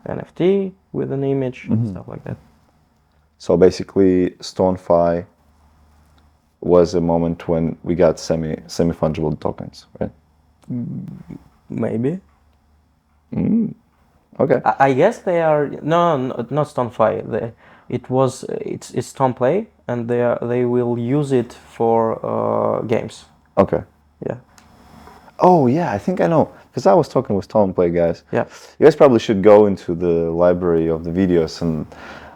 NFT with an image and stuff like that. So basically StoneFi was a moment when we got semi-fungible tokens, right? Maybe. Okay. I guess they are not StoneFi. It's TonPlay, and they will use it for games. Okay. Yeah. Oh yeah, I think I know, because I was talking with TonPlay guys. Yeah. You guys probably should go into the library of the videos, and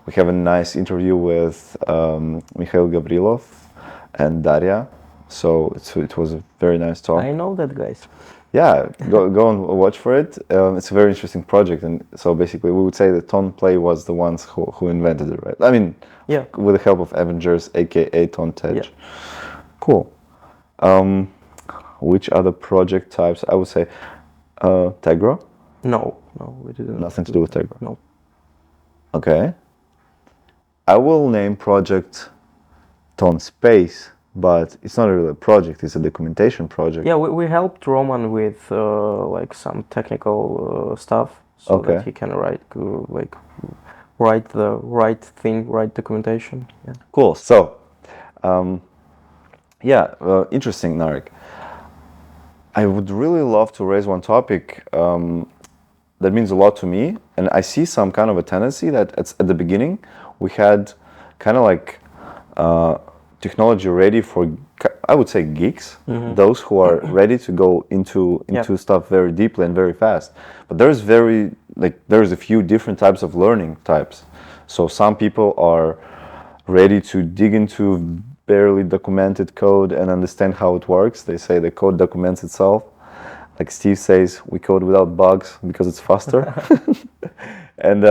we have a nice interview with Mikhail Gavrilov and Daria. So it was a very nice talk. I know that, guys. Yeah, go and watch for it. It's a very interesting project, and so basically we would say that TonPlay was the ones who invented it, right? I mean, yeah, with the help of Avengers, aka TonTech. Yeah. Cool. Which other project types? I would say Tegra. No, we didn't. Nothing to do with Tegra. No. Okay. I will name project Ton Space, but it's not really a project, it's a documentation project. Yeah, we helped Roman with some technical stuff, so that he can write the right thing, right documentation. Yeah. Cool. So, interesting, Narek. I would really love to raise one topic that means a lot to me, and I see some kind of a tendency that at the beginning we had kind of like technology ready for, I would say, geeks, those who are ready to go into stuff very deeply and very fast. But there's a few different types of learning types. So some people are ready to dig into barely documented code and understand how it works. They say the code documents itself. Like Steve says, we code without bugs because it's faster. And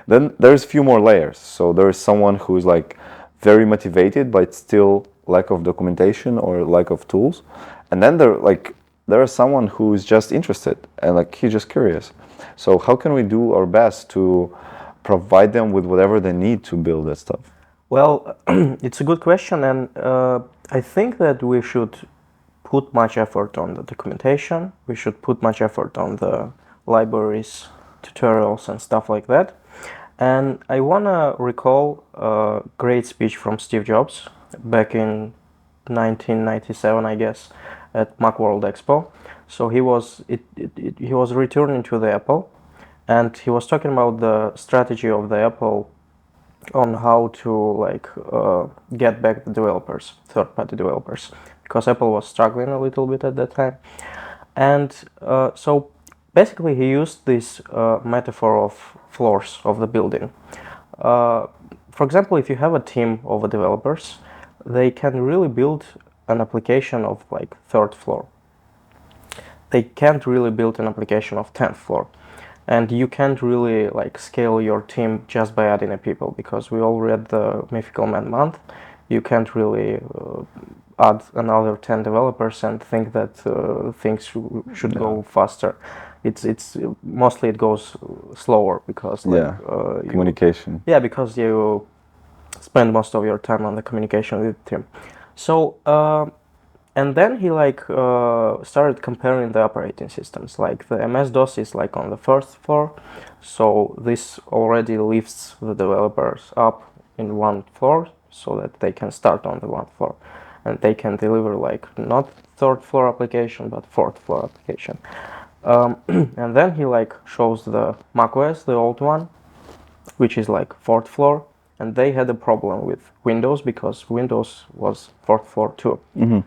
then there's a few more layers. So there is someone who is like very motivated, but still lack of documentation or lack of tools. And then there is someone who is just interested and he's just curious. So how can we do our best to provide them with whatever they need to build that stuff? Well, it's a good question, and I think that we should put much effort on the documentation. We should put much effort on the libraries, tutorials, and stuff like that. And I want to recall a great speech from Steve Jobs back in 1997, I guess, at Macworld Expo. So he was returning to the Apple, and he was talking about the strategy of the Apple on how to get back the developers, third-party developers, because Apple was struggling a little bit at that time. And so basically he used this metaphor of floors of the building. For example, if you have a team of developers, they can really build an application of like third floor. They can't really build an application of 10th floor. And you can't really like scale your team just by adding a people, because we all read the Mythical Man month. You can't really add another 10 developers and think that things should go faster. It's mostly it goes slower because communication. Because you spend most of your time on the communication with the team. So and then he started comparing the operating systems. Like the MS-DOS is like on the first floor, so this already lifts the developers up in one floor so that they can start on the one floor, and they can deliver like not third floor application but fourth floor application. And then he like shows the macOS, the old one, which is like fourth floor, and they had a problem with Windows because Windows was fourth floor too. Mm-hmm.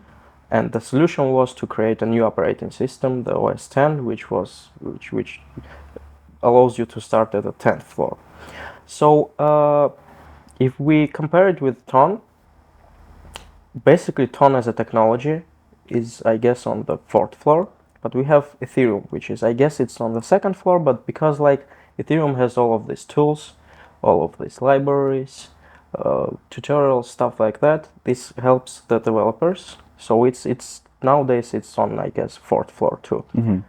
And the solution was to create a new operating system, the OS 10, which allows you to start at the 10th floor. So if we compare it with Ton, basically Ton as a technology is, I guess, on the 4th floor, but we have Ethereum, which is, I guess, it's on the 2nd floor, but because like Ethereum has all of these tools, all of these libraries, tutorials, stuff like that, this helps the developers. So it's nowadays it's on, I guess, 4th floor too. Mm-hmm.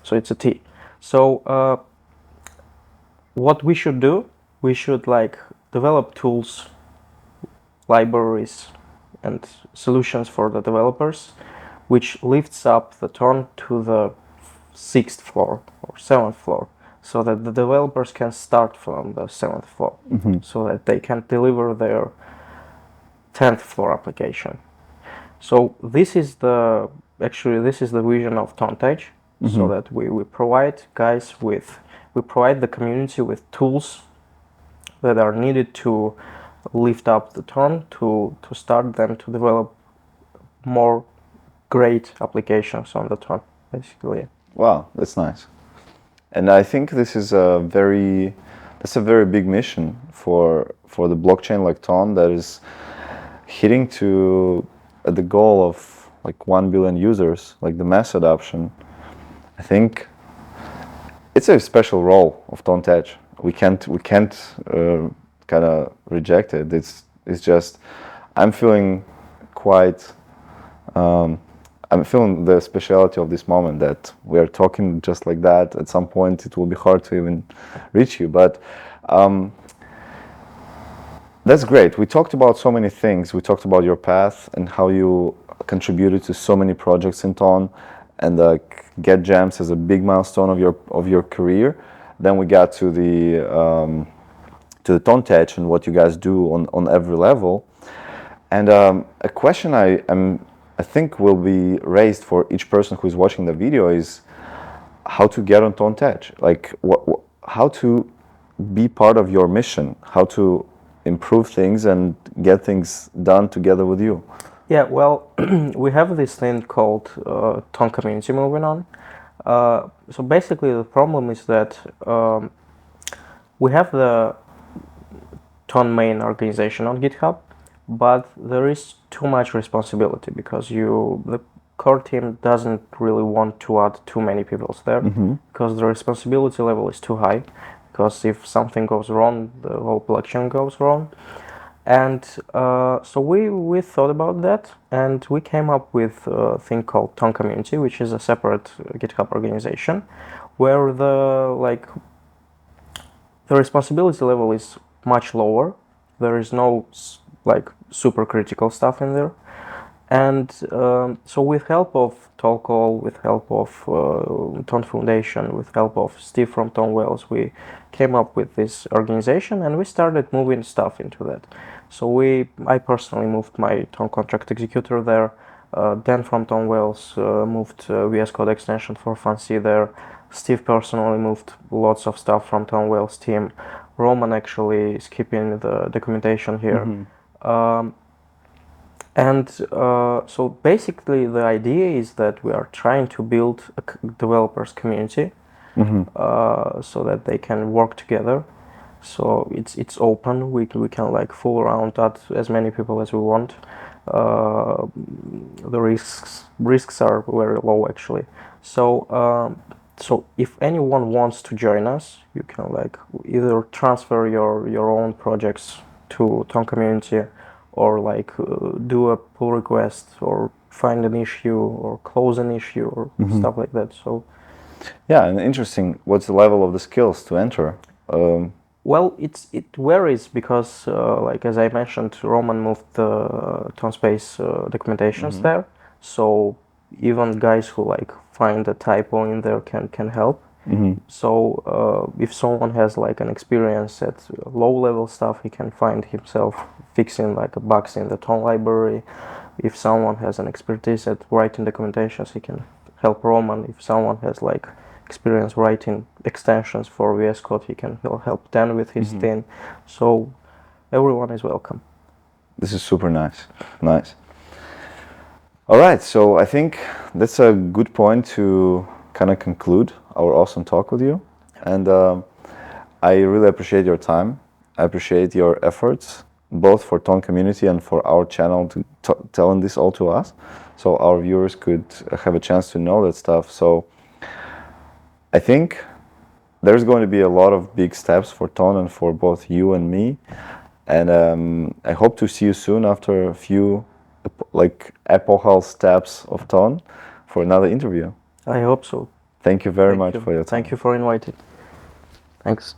So it's a T. So what we should do, we should like develop tools, libraries, and solutions for the developers, which lifts up the Ton to the 6th floor or 7th floor, so that the developers can start from the 7th floor, mm-hmm. so that they can deliver their 10th floor application. So this is the vision of TonTech, mm-hmm. so that we provide we provide the community with tools that are needed to lift up the Ton, to start them to develop more great applications on the Ton, basically. Wow, that's nice. And I think this is a very big mission for the blockchain like Ton, that is hitting to the goal of like 1 billion users, like the mass adoption. I think it's a special role of TonTech. We can't kind of reject it. It's just I'm feeling quite. I'm feeling the speciality of this moment, that we are talking just like that. At some point, it will be hard to even reach you, but that's great. We talked about so many things. We talked about your path and how you contributed to so many projects in Ton, and GetGems is a big milestone of your career. Then we got to the TonTech and what you guys do on every level. And a question I think will be raised for each person who is watching the video is how to get on TonTech. Like how to be part of your mission, how to improve things and get things done together with you. Yeah, well, we have this thing called Ton community moving on. So basically the problem is that we have the Ton main organization on GitHub, but there is too much responsibility because the core team doesn't really want to add too many people there, mm-hmm. because the responsibility level is too high, because if something goes wrong, the whole collection goes wrong. And so we thought about that, and we came up with a thing called Ton Community, which is a separate GitHub organization, where the responsibility level is much lower. There is no super critical stuff in there. And so with help of Tolkol, with help of Ton Foundation, with help of Steve from Ton Wales, we came up with this organization, and we started moving stuff into that. So I personally moved my Ton contract executor there. Dan from Ton Wales moved VS Code extension for Fancy there. Steve personally moved lots of stuff from Tonwell's team. Roman actually is keeping the documentation here. So basically the idea is that we are trying to build a developers community so that they can work together. So it's open. We can like fool around at as many people as we want. The risks are very low actually. So if anyone wants to join us, you can like either transfer your own projects to Ton community, or like do a pull request, or find an issue, or close an issue, or stuff like that. So yeah, and interesting. What's the level of the skills to enter? Well, it varies because, like as I mentioned, Roman moved the TonSpace documentations there. So even guys who like find a typo in there can help. So if someone has like an experience at low level stuff, he can find himself fixing like bugs in the Ton library. If someone has an expertise at writing documentations, he can help Roman. If someone has like experience writing extensions for VS Code, he can help Dan with his thing. So everyone is welcome. This is super nice. Nice. All right, so I think that's a good point to kind of conclude our awesome talk with you. And I really appreciate your time. I appreciate your efforts, both for Ton community and for our channel, to telling this all to us, so our viewers could have a chance to know that stuff. So I think there's going to be a lot of big steps for Ton and for both you and me. And I hope to see you soon after a few like epochal steps of Ton for another interview. I hope so. Thank you very much for your time. Thank you for inviting. Thanks.